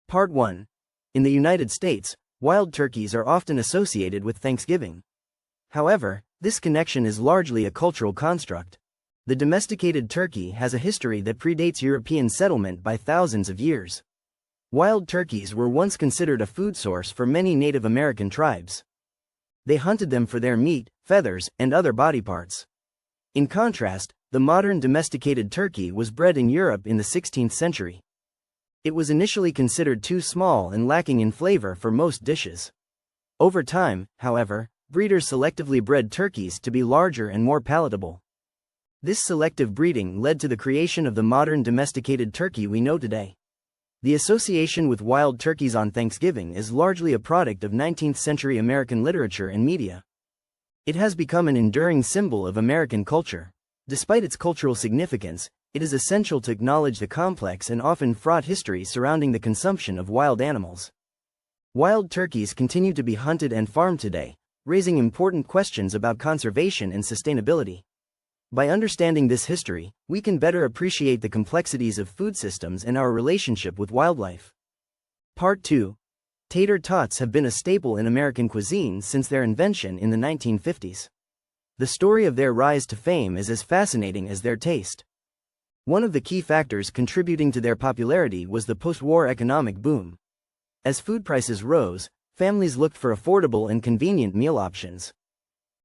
Part 1. In the United States, wild turkeys are often associated with Thanksgiving. However, this connection is largely a cultural construct. The domesticated turkey has a history that predates European settlement by thousands of years. Wild turkeys were once considered a food source for many Native American tribes. They hunted them for their meat, feathers, and other body parts. In contrast, the modern domesticated turkey was bred in Europe in the 16th century. It was initially considered too small and lacking in flavor for most dishes. Over time, however, breeders selectively bred turkeys to be larger and more palatable. This selective breeding led to the creation of the modern domesticated turkey we know today. The association with wild turkeys on Thanksgiving is largely a product of 19th-century American literature and media. It has become an enduring symbol of American culture. Despite its cultural significance, it is essential to acknowledge the complex and often fraught history surrounding the consumption of wild animals. Wild turkeys continue to be hunted and farmed today, raising important questions about conservation and sustainability. By understanding this history, we can better appreciate the complexities of food systems and our relationship with wildlife. Part 2. Tater tots have been a staple in American cuisine since their invention in the 1950s. The story of their rise to fame is as fascinating as their taste. One of the key factors contributing to their popularity was the post-war economic boom. As food prices rose, families looked for affordable and convenient meal options.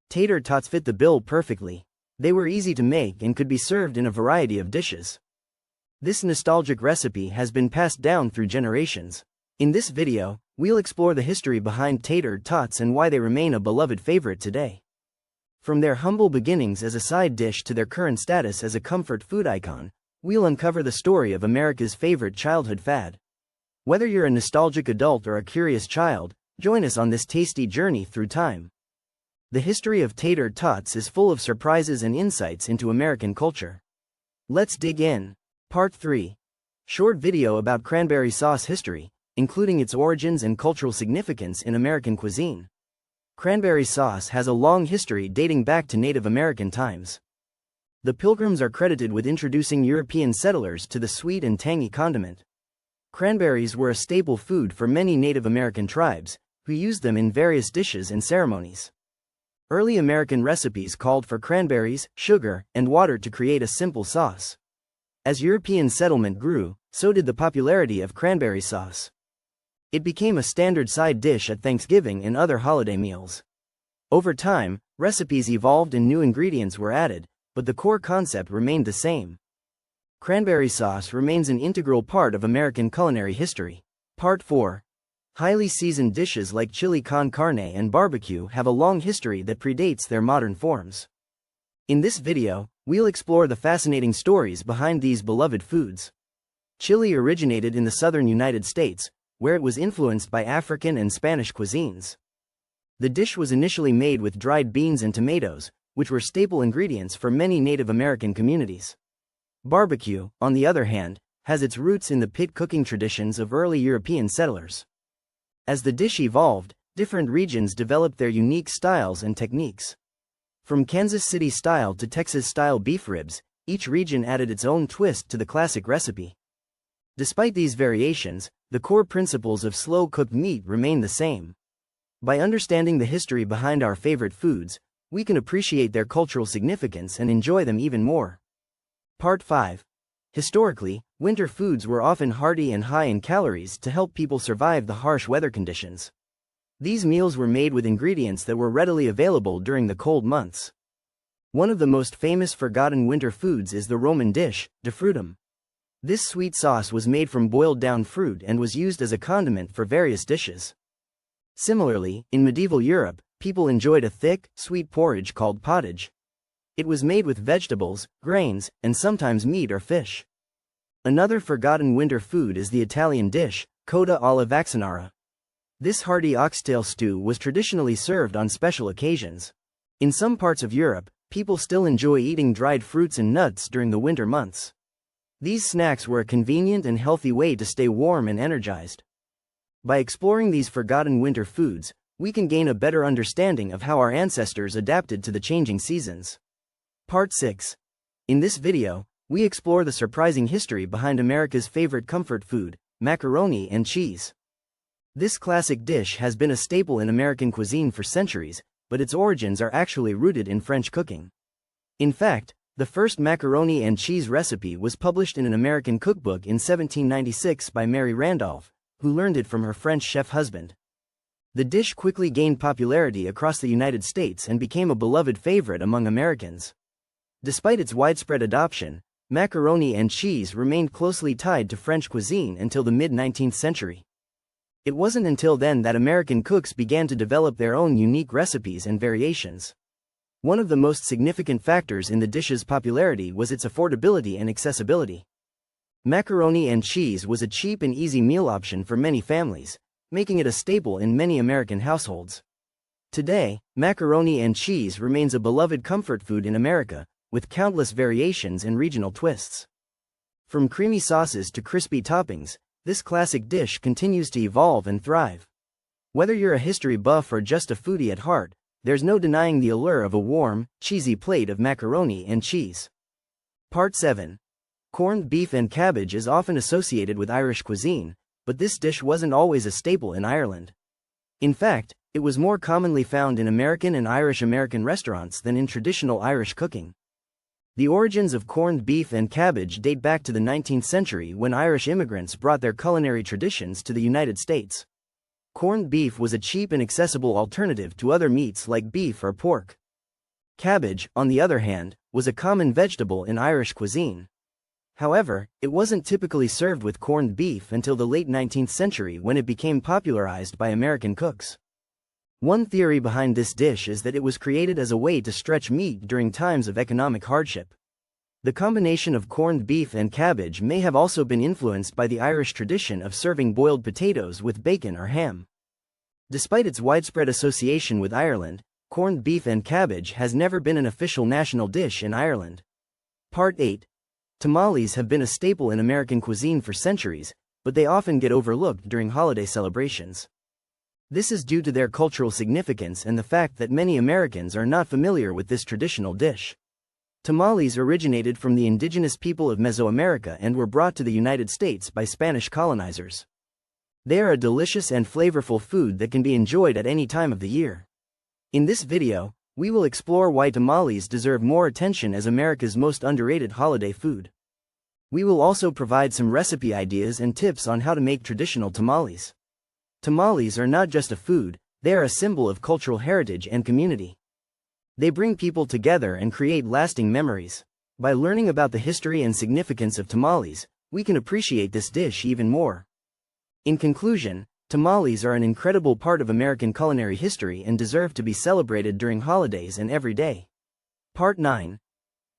Tater tots fit the bill perfectly. They were easy to make and could be served in a variety of dishes. This nostalgic recipe has been passed down through generations. In this video, we'll explore the history behind tater tots and why they remain a beloved favorite today. From their humble beginnings as a side dish to their current status as a comfort food icon, we'll uncover the story of America's favorite childhood fad. Whether you're a nostalgic adult or a curious child, join us on this tasty journey through time. The history of tater tots is full of surprises and insights into American culture. Let's dig in. Part 3. Short video about cranberry sauce history, including its origins and cultural significance in American cuisine. Cranberry sauce has a long history dating back to Native American times. The Pilgrims are credited with introducing European settlers to the sweet and tangy condiment. Cranberries were a staple food for many Native American tribes, who used them in various dishes and ceremonies. Early American recipes called for cranberries, sugar, and water to create a simple sauce. As European settlement grew, so did the popularity of cranberry sauce. It became a standard side dish at Thanksgiving and other holiday meals. Over time, recipes evolved and new ingredients were added, but the core concept remained the same. Cranberry sauce remains an integral part of American culinary history. Part 4. Highly seasoned dishes like chili con carne and barbecue have a long history that predates their modern forms. In this video, we'll explore the fascinating stories behind these beloved foods. Chili originated in the southern United States, where it was influenced by African and Spanish cuisines. The dish was initially made with dried beans and tomatoes, which were staple ingredients for many Native American communities. Barbecue, on the other hand, has its roots in the pit cooking traditions of early European settlers. As the dish evolved, different regions developed their unique styles and techniques. From Kansas City style to Texas style beef ribs, each region added its own twist to the classic recipe. Despite these variations, the core principles of slow-cooked meat remain the same. By understanding the history behind our favorite foods, we can appreciate their cultural significance and enjoy them even more. Part 5. Historically, winter foods were often hearty and high in calories to help people survive the harsh weather conditions. These meals were made with ingredients that were readily available during the cold months. One of the most famous forgotten winter foods is the Roman dish, de frutum. This sweet sauce was made from boiled-down fruit and was used as a condiment for various dishes. Similarly, in medieval Europe, people enjoyed a thick, sweet porridge called pottage. It was made with vegetables, grains, and sometimes meat or fish. Another forgotten winter food is the Italian dish, coda alla vaccinara. This hearty oxtail stew was traditionally served on special occasions. In some parts of Europe, people still enjoy eating dried fruits and nuts during the winter months. These snacks were a convenient and healthy way to stay warm and energized. By exploring these forgotten winter foods, we can gain a better understanding of how our ancestors adapted to the changing seasons. Part 6. In this video, we explore the surprising history behind America's favorite comfort food, macaroni and cheese. This classic dish has been a staple in American cuisine for centuries, but its origins are actually rooted in French cooking. In fact, the first macaroni and cheese recipe was published in an American cookbook in 1796 by Mary Randolph, who learned it from her French chef husband. The dish quickly gained popularity across the United States and became a beloved favorite among Americans. Despite its widespread adoption, macaroni and cheese remained closely tied to French cuisine until the mid-19th century. It wasn't until then that American cooks began to develop their own unique recipes and variations. One of the most significant factors in the dish's popularity was its affordability and accessibility. Macaroni and cheese was a cheap and easy meal option for many families, making it a staple in many American households. Today, macaroni and cheese remains a beloved comfort food in America, with countless variations and regional twists. From creamy sauces to crispy toppings, this classic dish continues to evolve and thrive. Whether you're a history buff or just a foodie at heart, there's no denying the allure of a warm, cheesy plate of macaroni and cheese. Part 7. Corned beef and cabbage is often associated with Irish cuisine, but this dish wasn't always a staple in Ireland. In fact, it was more commonly found in American and Irish American restaurants than in traditional Irish cooking. The origins of corned beef and cabbage date back to the 19th century when Irish immigrants brought their culinary traditions to the United States. Corned beef was a cheap and accessible alternative to other meats like beef or pork. Cabbage, on the other hand, was a common vegetable in Irish cuisine. However, it wasn't typically served with corned beef until the late 19th century when it became popularized by American cooks. One theory behind this dish is that it was created as a way to stretch meat during times of economic hardship. The combination of corned beef and cabbage may have also been influenced by the Irish tradition of serving boiled potatoes with bacon or ham. Despite its widespread association with Ireland, corned beef and cabbage has never been an official national dish in Ireland. Part 8. Tamales have been a staple in American cuisine for centuries, but they often get overlooked during holiday celebrations. This is due to their cultural significance and the fact that many Americans are not familiar with this traditional dish. Tamales originated from the indigenous people of Mesoamerica and were brought to the United States by Spanish colonizers. They are a delicious and flavorful food that can be enjoyed at any time of the year. In this video, we will explore why tamales deserve more attention as America's most underrated holiday food. We will also provide some recipe ideas and tips on how to make traditional tamales. Tamales are not just a food, they are a symbol of cultural heritage and community. They bring people together and create lasting memories. By learning about the history and significance of tamales, we can appreciate this dish even more. In conclusion, tamales are an incredible part of American culinary history and deserve to be celebrated during holidays and every day. Part 9.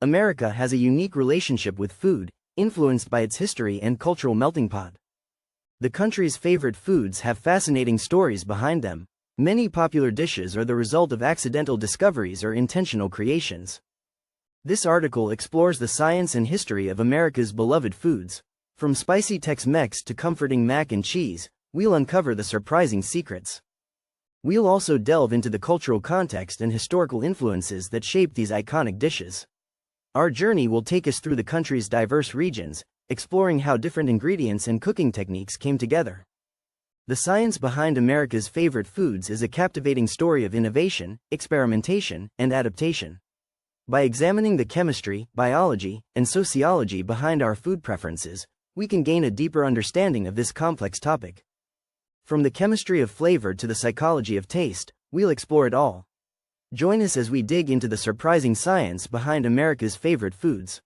America has a unique relationship with food, influenced by its history and cultural melting pot. The country's favorite foods have fascinating stories behind them. Many popular dishes are the result of accidental discoveries or intentional creations. This article explores the science and history of America's beloved foods. From spicy Tex-Mex to comforting mac and cheese, we'll uncover the surprising secrets. We'll also delve into the cultural context and historical influences that shape these iconic dishes. Our journey will take us through the country's diverse regions, exploring how different ingredients and cooking techniques came together. The science behind America's favorite foods is a captivating story of innovation, experimentation, and adaptation. By examining the chemistry, biology, and sociology behind our food preferences, we can gain a deeper understanding of this complex topic. From the chemistry of flavor to the psychology of taste, we'll explore it all. Join us as we dig into the surprising science behind America's favorite foods.